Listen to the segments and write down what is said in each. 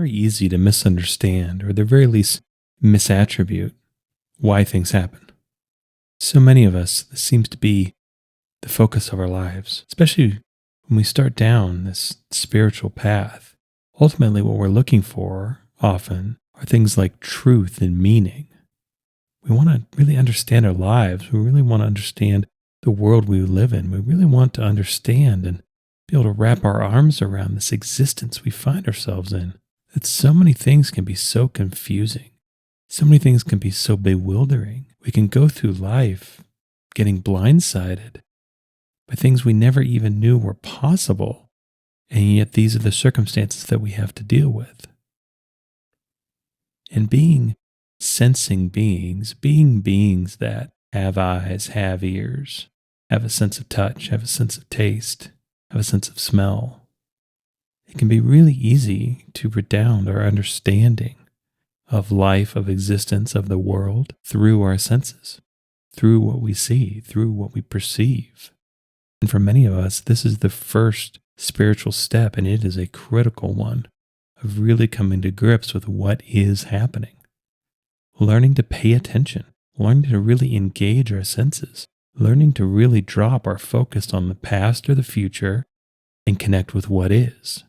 very easy to misunderstand, or at the very least misattribute why things happen. So many of us, this seems to be the focus of our lives, especially when we start down this spiritual path. Ultimately, what we're looking for often are things like truth and meaning. We want to really understand our lives. We really want to understand the world we live in. We really want to understand and be able to wrap our arms around this existence we find ourselves in. That so many things can be so confusing. So many things can be so bewildering. We can go through life getting blindsided by things we never even knew were possible. And yet these are the circumstances that we have to deal with. And being sensing beings, being beings that have eyes, have ears, have a sense of touch, have a sense of taste, have a sense of smell, it can be really easy to redound our understanding of life, of existence, of the world through our senses, through what we see, through what we perceive. And for many of us, this is the first spiritual step, and it is a critical one of really coming to grips with what is happening. Learning to pay attention, learning to really engage our senses, learning to really drop our focus on the past or the future and connect with what is.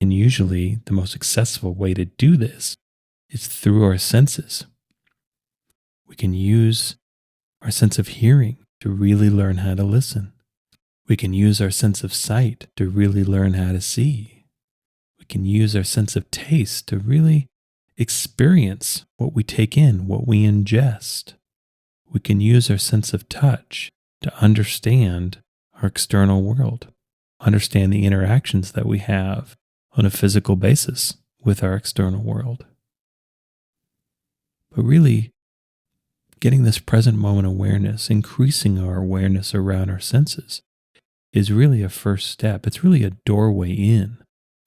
And usually the most successful way to do this is through our senses. We can use our sense of hearing to really learn how to listen. We can use our sense of sight to really learn how to see. We can use our sense of taste to really experience what we take in, what we ingest. We can use our sense of touch to understand our external world, understand the interactions that we have on a physical basis with our external world. But really, getting this present moment awareness, increasing our awareness around our senses, is really a first step. It's really a doorway in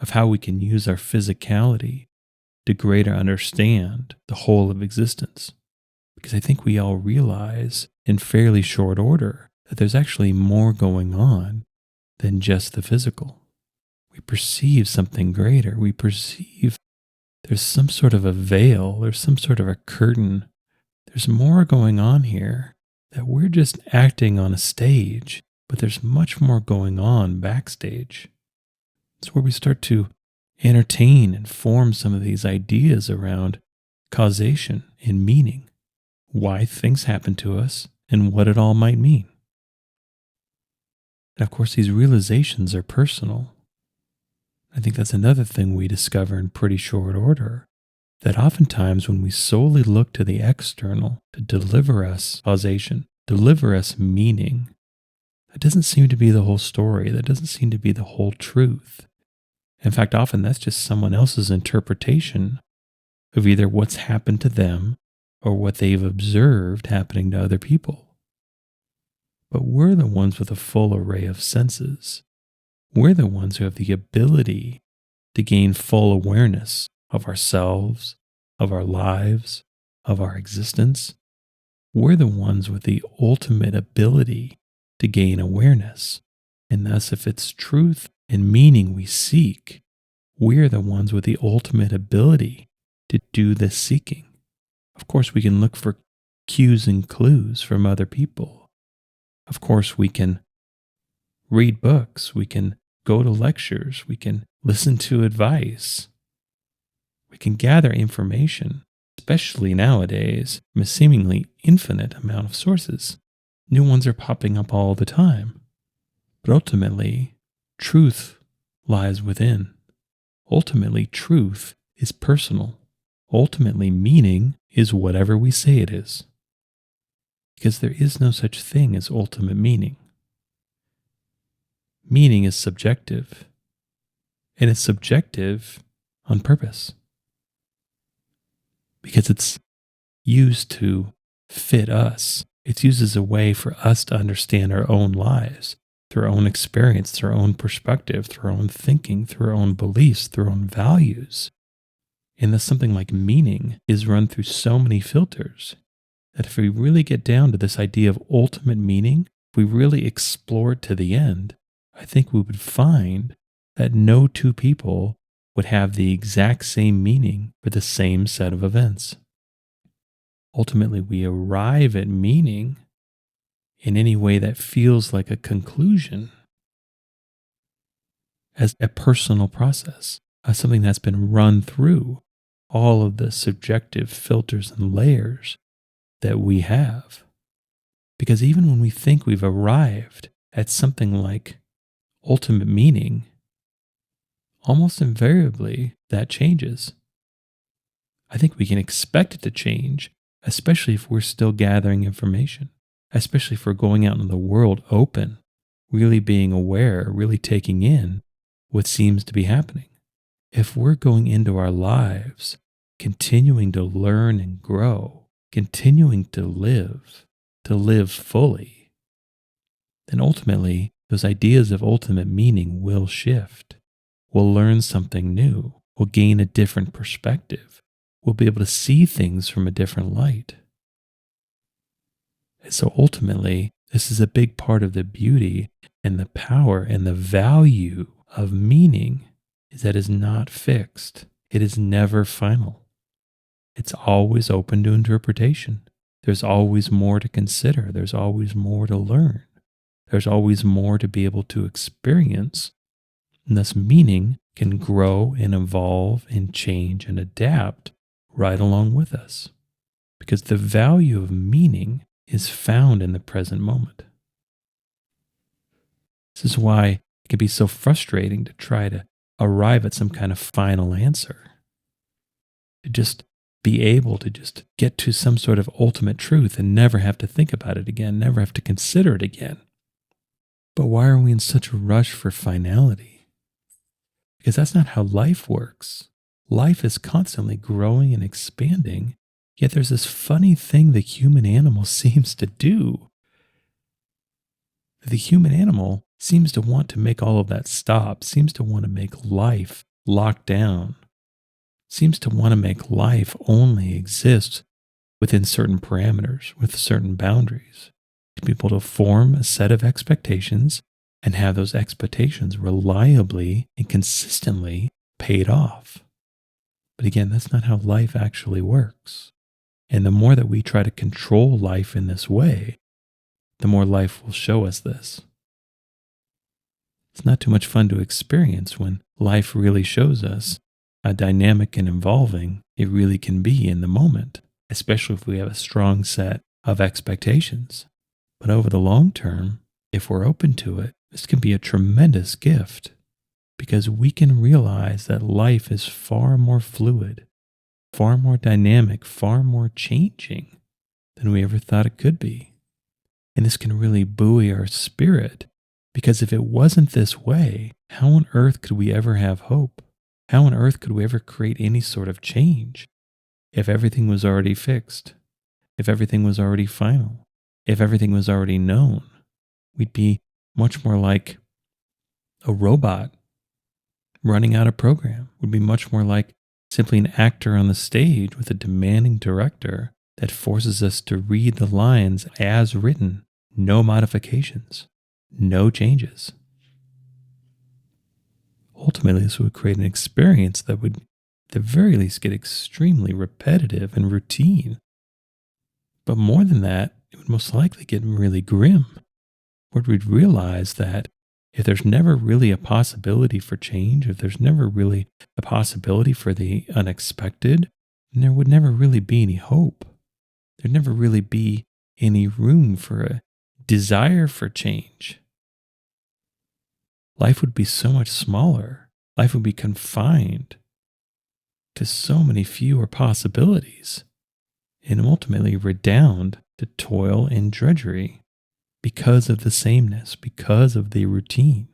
of how we can use our physicality to greater understand the whole of existence. Because I think we all realize in fairly short order that there's actually more going on than just the physical. We perceive something greater. We perceive there's some sort of a veil, there's some sort of a curtain. There's more going on here, that we're just acting on a stage, but there's much more going on backstage. It's where we start to entertain and form some of these ideas around causation and meaning, why things happen to us, and what it all might mean. And of course, these realizations are personal. I think that's another thing we discover in pretty short order, that oftentimes when we solely look to the external to deliver us causation, deliver us meaning, that doesn't seem to be the whole story. That doesn't seem to be the whole truth. In fact, often that's just someone else's interpretation of either what's happened to them or what they've observed happening to other people. But we're the ones with a full array of senses. We're the ones who have the ability to gain full awareness of ourselves, of our lives, of our existence. We're the ones with the ultimate ability to gain awareness. And thus, if it's truth and meaning we seek, we're the ones with the ultimate ability to do this seeking. Of course, we can look for cues and clues from other people. Of course, we can read books. We can go to lectures. We can listen to advice. We can gather information, especially nowadays, from a seemingly infinite amount of sources. New ones are popping up all the time. But ultimately, truth lies within. Ultimately, truth is personal. Ultimately, meaning is whatever we say it is. Because there is no such thing as ultimate meaning. Meaning is subjective. And it's subjective on purpose. Because it's used to fit us. It's used as a way for us to understand our own lives, through our own experience, through our own perspective, through our own thinking, through our own beliefs, through our own values. And thus something like meaning is run through so many filters that if we really get down to this idea of ultimate meaning, if we really explore it to the end, I think we would find that no two people would have the exact same meaning for the same set of events. Ultimately, we arrive at meaning in any way that feels like a conclusion as a personal process, as something that's been run through all of the subjective filters and layers that we have. Because even when we think we've arrived at something like ultimate meaning, almost invariably that changes. I think we can expect it to change, especially if we're still gathering information, especially if we're going out in the world open, really being aware, really taking in what seems to be happening. If we're going into our lives, continuing to learn and grow, continuing to live fully, then ultimately those ideas of ultimate meaning will shift. We'll learn something new. We'll gain a different perspective. We'll be able to see things from a different light. And so ultimately, this is a big part of the beauty and the power and the value of meaning is that it's not fixed. It is never final. It's always open to interpretation. There's always more to consider. There's always more to learn. There's always more to be able to experience. And thus meaning can grow and evolve and change and adapt right along with us. Because the value of meaning is found in the present moment. This is why it can be so frustrating to try to arrive at some kind of final answer. To just be able to just get to some sort of ultimate truth and never have to think about it again, never have to consider it again. But why are we in such a rush for finality? Because that's not how life works. Life is constantly growing and expanding, yet there's this funny thing the human animal seems to do. The human animal seems to want to make all of that stop, seems to want to make life lock down, seems to want to make life only exist within certain parameters, with certain boundaries, to be able to form a set of expectations and have those expectations reliably and consistently paid off. But again, that's not how life actually works. And the more that we try to control life in this way, the more life will show us this. It's not too much fun to experience when life really shows us how dynamic and evolving it really can be in the moment, especially if we have a strong set of expectations. But over the long term, if we're open to it, this can be a tremendous gift because we can realize that life is far more fluid, far more dynamic, far more changing than we ever thought it could be. And this can really buoy our spirit because if it wasn't this way, how on earth could we ever have hope? How on earth could we ever create any sort of change if everything was already fixed, if everything was already final, if everything was already known? We'd be much more like a robot running out a program. We'd be much more like simply an actor on the stage with a demanding director that forces us to read the lines as written, no modifications, no changes. Ultimately, this would create an experience that would, at the very least, get extremely repetitive and routine. But more than that, it would most likely get really grim, where we'd realize that if there's never really a possibility for change, if there's never really a possibility for the unexpected, then there would never really be any hope. There'd never really be any room for a desire for change. Life would be so much smaller. Life would be confined to so many fewer possibilities and ultimately redound to toil and drudgery because of the sameness, because of the routine.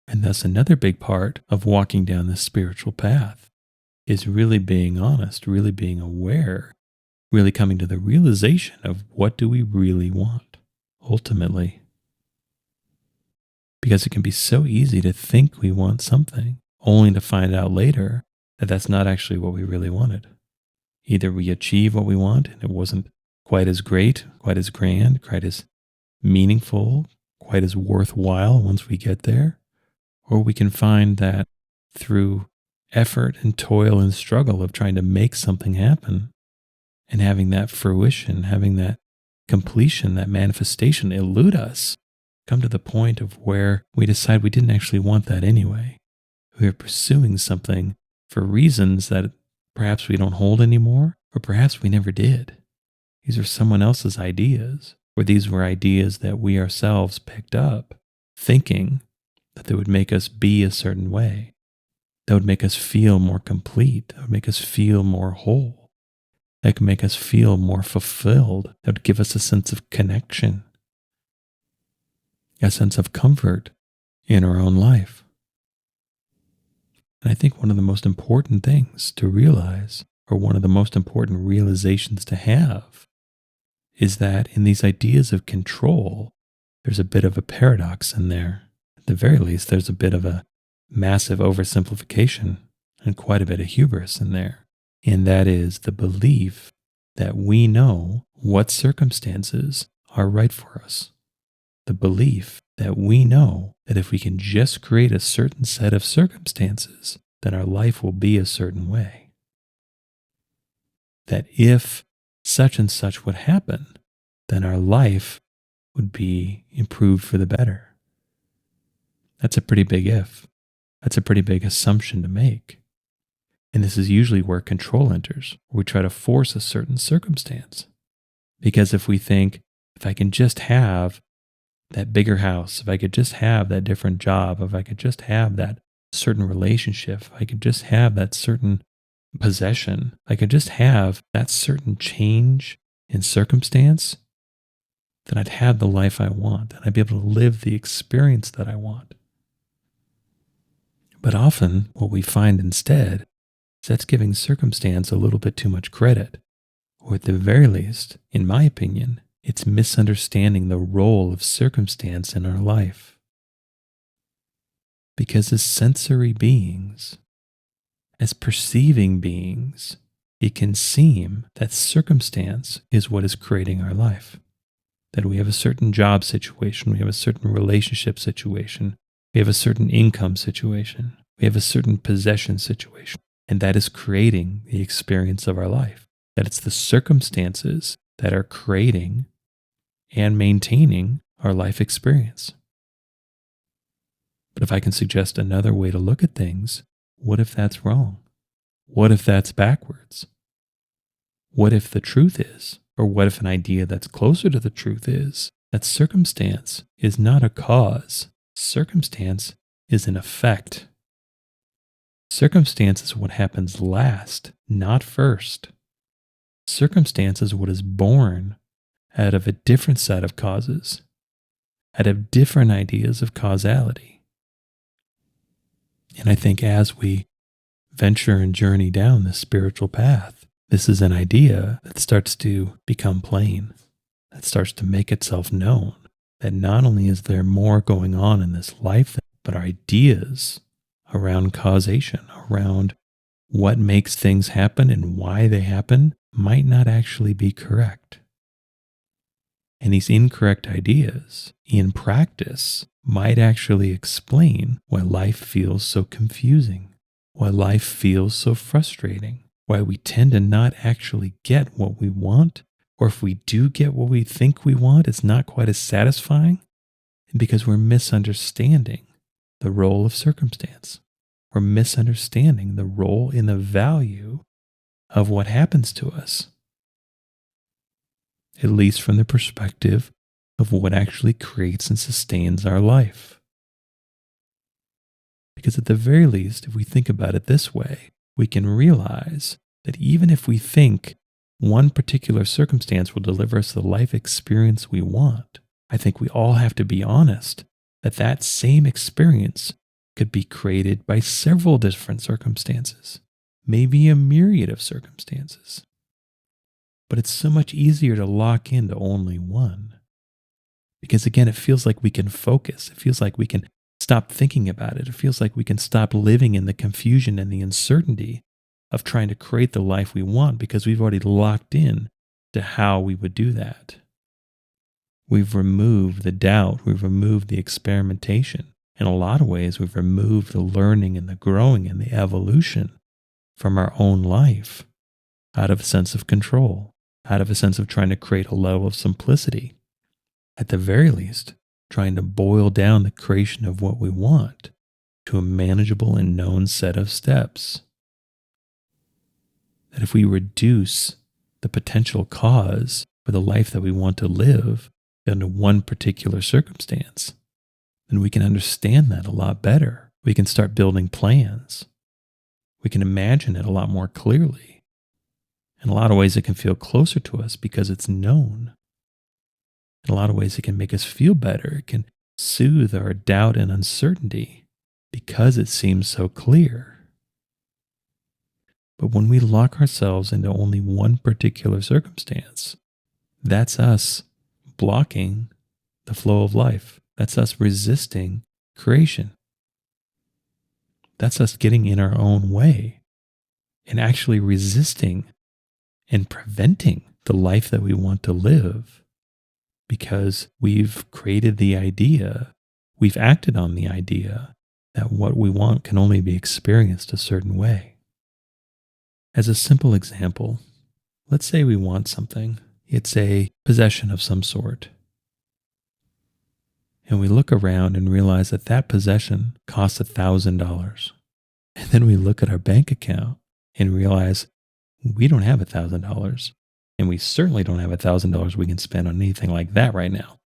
And thus another big part of walking down this spiritual path is really being honest, really being aware, really coming to the realization of what do we really want ultimately. Because it can be so easy to think we want something, only to find out later that that's not actually what we really wanted. Either we achieve what we want and it wasn't quite as great, quite as grand, quite as meaningful, quite as worthwhile once we get there, or we can find that through effort and toil and struggle of trying to make something happen and having that fruition, having that completion, that manifestation elude us, come to the point of where we decide we didn't actually want that anyway. We are pursuing something for reasons that perhaps we don't hold anymore, or perhaps we never did. These are someone else's ideas, or these were ideas that we ourselves picked up, thinking that they would make us be a certain way, that would make us feel more complete, that would make us feel more whole, that could make us feel more fulfilled, that would give us a sense of connection, a sense of comfort in our own life. And I think one of the most important things to realize, or one of the most important realizations to have, is that in these ideas of control, there's a bit of a paradox in there. At the very least, there's a bit of a massive oversimplification and quite a bit of hubris in there. And that is the belief that we know what circumstances are right for us. The belief that we know that if we can just create a certain set of circumstances, then our life will be a certain way. That if such and such would happen, then our life would be improved for the better. That's a pretty big if. That's a pretty big assumption to make. And this is usually where control enters, where we try to force a certain circumstance. Because if we think, if I can just have that bigger house, if I could just have that different job, if I could just have that certain relationship, if I could just have that certain possession, if I could just have that certain change in circumstance, then I'd have the life I want, and I'd be able to live the experience that I want. But often what we find instead is that's giving circumstance a little bit too much credit, or at the very least, in my opinion, it's misunderstanding the role of circumstance in our life. Because as sensory beings, as perceiving beings, it can seem that circumstance is what is creating our life. That we have a certain job situation, we have a certain relationship situation, we have a certain income situation, we have a certain possession situation, and that is creating the experience of our life. That it's the circumstances that are creating and maintaining our life experience. But if I can suggest another way to look at things, what if that's wrong? What if that's backwards? What if the truth is, or what if an idea that's closer to the truth is, that circumstance is not a cause, circumstance is an effect. Circumstance is what happens last, not first. Circumstance is what is born out of a different set of causes, out of different ideas of causality. And I think as we venture and journey down this spiritual path, this is an idea that starts to become plain, that starts to make itself known, that not only is there more going on in this life, but our ideas around causation, around what makes things happen and why they happen, might not actually be correct. And these incorrect ideas, in practice, might actually explain why life feels so confusing, why life feels so frustrating, why we tend to not actually get what we want, or if we do get what we think we want, it's not quite as satisfying, and because we're misunderstanding the role of circumstance. We're misunderstanding the role and the value of what happens to us, at least from the perspective of what actually creates and sustains our life. Because at the very least, if we think about it this way, we can realize that even if we think one particular circumstance will deliver us the life experience we want, I think we all have to be honest that that same experience could be created by several different circumstances, maybe a myriad of circumstances. But it's so much easier to lock into only one. Because again, it feels like we can focus. It feels like we can stop thinking about it. It feels like we can stop living in the confusion and the uncertainty of trying to create the life we want because we've already locked in to how we would do that. We've removed the doubt. We've removed the experimentation. In a lot of ways, we've removed the learning and the growing and the evolution from our own life out of a sense of control, out of a sense of trying to create a level of simplicity. At the very least, trying to boil down the creation of what we want to a manageable and known set of steps. That if we reduce the potential cause for the life that we want to live into one particular circumstance, then we can understand that a lot better. We can start building plans. We can imagine it a lot more clearly. In a lot of ways, it can feel closer to us because it's known. In a lot of ways, it can make us feel better. It can soothe our doubt and uncertainty because it seems so clear. But when we lock ourselves into only one particular circumstance, that's us blocking the flow of life. That's us resisting creation. That's us getting in our own way and actually resisting and preventing the life that we want to live because we've created the idea, we've acted on the idea that what we want can only be experienced a certain way. As a simple example, let's say we want something. It's a possession of some sort. And we look around and realize that that possession costs $1,000. And then we look at our bank account and realize we don't have $1,000. And we certainly don't have $1,000 we can spend on anything like that right now.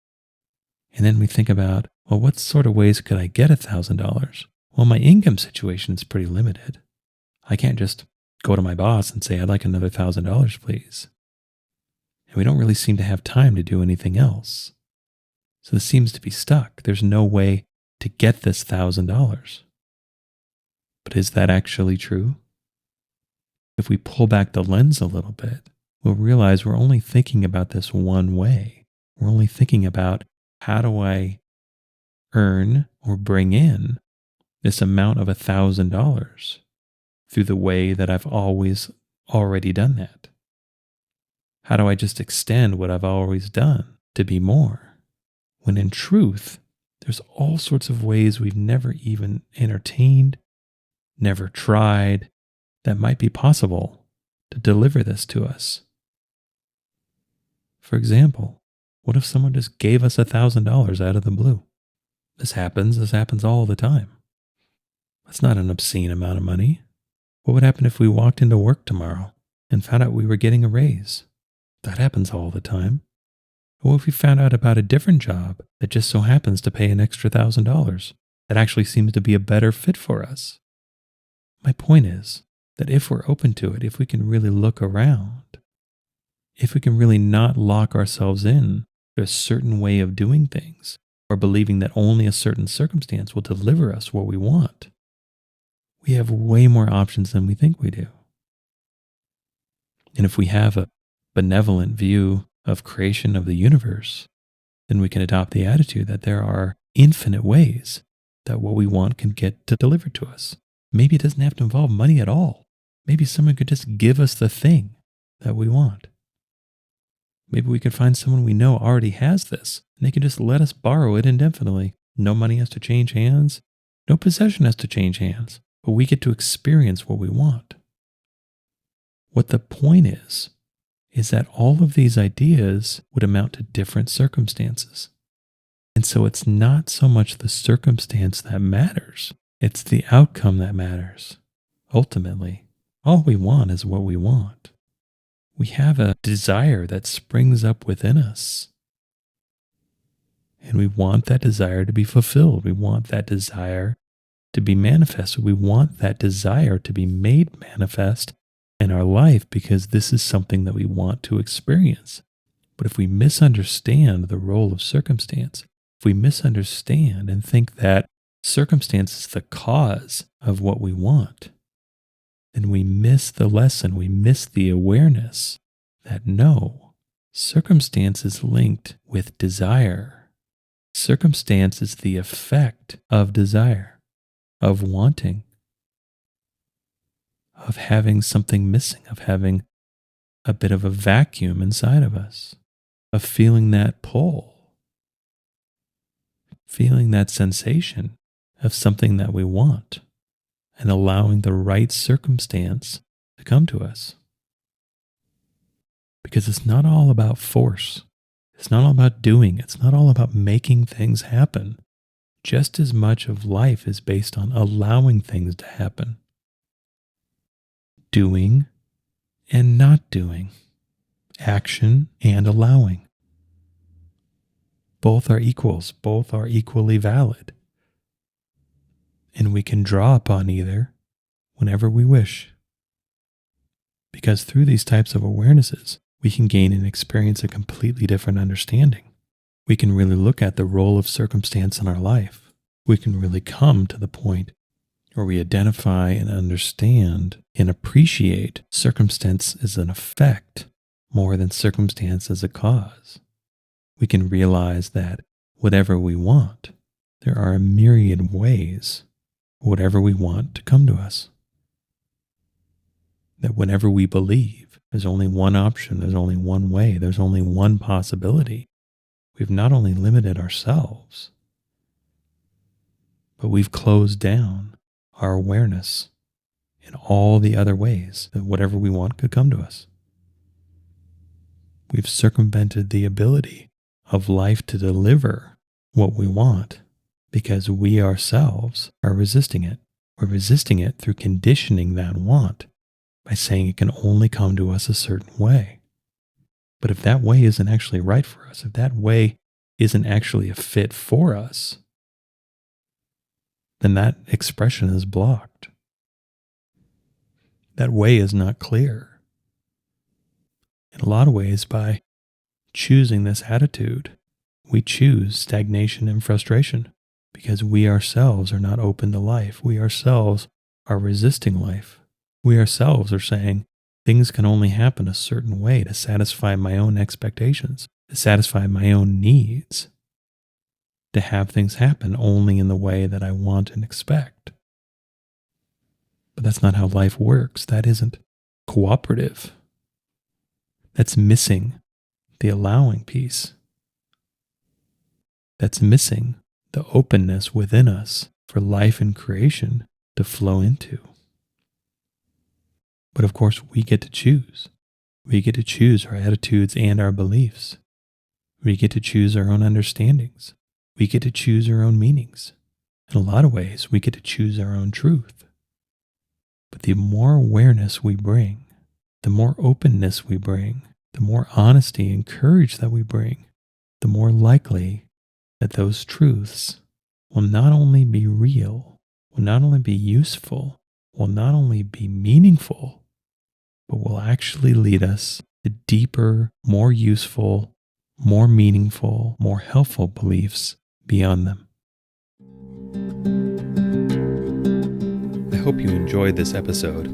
And then we think about, well, what sort of ways could I get $1,000? Well, my income situation is pretty limited. I can't just go to my boss and say, I'd like another $1,000, please. And we don't really seem to have time to do anything else. So this seems to be stuck. There's no way to get this $1,000. But is that actually true? If we pull back the lens a little bit, we'll realize we're only thinking about this one way. We're only thinking about how do I earn or bring in this amount of $1,000 through the way that I've always already done that. How do I just extend what I've always done to be more? When in truth, there's all sorts of ways we've never even entertained, never tried, that might be possible to deliver this to us. For example, what if someone just gave us $1,000 out of the blue? This happens all the time. That's not an obscene amount of money. What would happen if we walked into work tomorrow and found out we were getting a raise? That happens all the time. What if we found out about a different job that just so happens to pay an extra $1,000 that actually seems to be a better fit for us? My point is that if we're open to it, if we can really look around, if we can really not lock ourselves in to a certain way of doing things or believing that only a certain circumstance will deliver us what we want, we have way more options than we think we do. And if we have a benevolent view of creation of the universe, then we can adopt the attitude that there are infinite ways that what we want can get delivered to us. Maybe it doesn't have to involve money at all. Maybe someone could just give us the thing that we want. Maybe we could find someone we know already has this, and they can just let us borrow it indefinitely. No money has to change hands. No possession has to change hands. But we get to experience what we want. What the point is that all of these ideas would amount to different circumstances. And so it's not so much the circumstance that matters. It's the outcome that matters. Ultimately, all we want is what we want. We have a desire that springs up within us. And we want that desire to be fulfilled. We want that desire to be manifested. We want that desire to be made manifest in our life because this is something that we want to experience. But if we misunderstand the role of circumstance, if we misunderstand and think that circumstance is the cause of what we want, then we miss the lesson, we miss the awareness that no, circumstance is linked with desire. Circumstance is the effect of desire, of wanting, of having something missing, of having a bit of a vacuum inside of us, of feeling that pull, feeling that sensation of something that we want and allowing the right circumstance to come to us. Because it's not all about force. It's not all about doing. It's not all about making things happen. Just as much of life is based on allowing things to happen. Doing and not doing. Action and allowing. Both are equals. Both are equally valid. And we can draw upon either whenever we wish. Because through these types of awarenesses, we can gain and experience a completely different understanding. We can really look at the role of circumstance in our life. We can really come to the point where we identify and understand and appreciate circumstance as an effect more than circumstance as a cause. We can realize that whatever we want, there are a myriad ways for whatever we want to come to us. That whenever we believe there's only one option, there's only one way, there's only one possibility, we've not only limited ourselves, but we've closed down our awareness in all the other ways that whatever we want could come to us. We've circumvented the ability of life to deliver what we want because we ourselves are resisting it. We're resisting it through conditioning that want by saying it can only come to us a certain way. But if that way isn't actually right for us, if that way isn't actually a fit for us, then that expression is blocked. That way is not clear. In a lot of ways, by choosing this attitude, we choose stagnation and frustration because we ourselves are not open to life. We ourselves are resisting life. We ourselves are saying things can only happen a certain way to satisfy my own expectations, to satisfy my own needs, to have things happen only in the way that I want and expect. But that's not how life works. That isn't cooperative. That's missing the allowing piece. That's missing the openness within us for life and creation to flow into. But of course, we get to choose. We get to choose our attitudes and our beliefs. We get to choose our own understandings. We get to choose our own meanings. In a lot of ways, we get to choose our own truth. But the more awareness we bring, the more openness we bring, the more honesty and courage that we bring, the more likely that those truths will not only be real, will not only be useful, will not only be meaningful, but will actually lead us to deeper, more useful, more meaningful, more helpful beliefs beyond them. I hope you enjoyed this episode.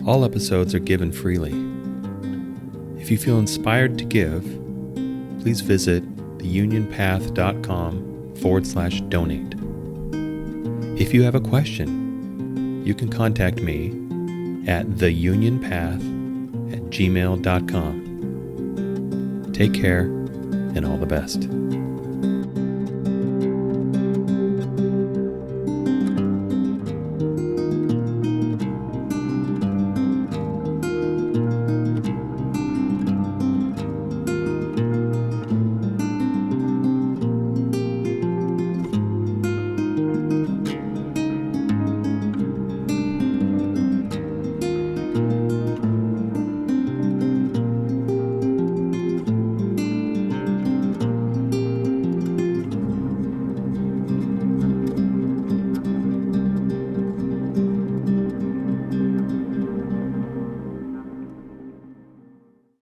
All episodes are given freely. If you feel inspired to give, please visit theunionpath.com/donate. If you have a question, you can contact me at theunionpath@gmail.com. Take care and all the best.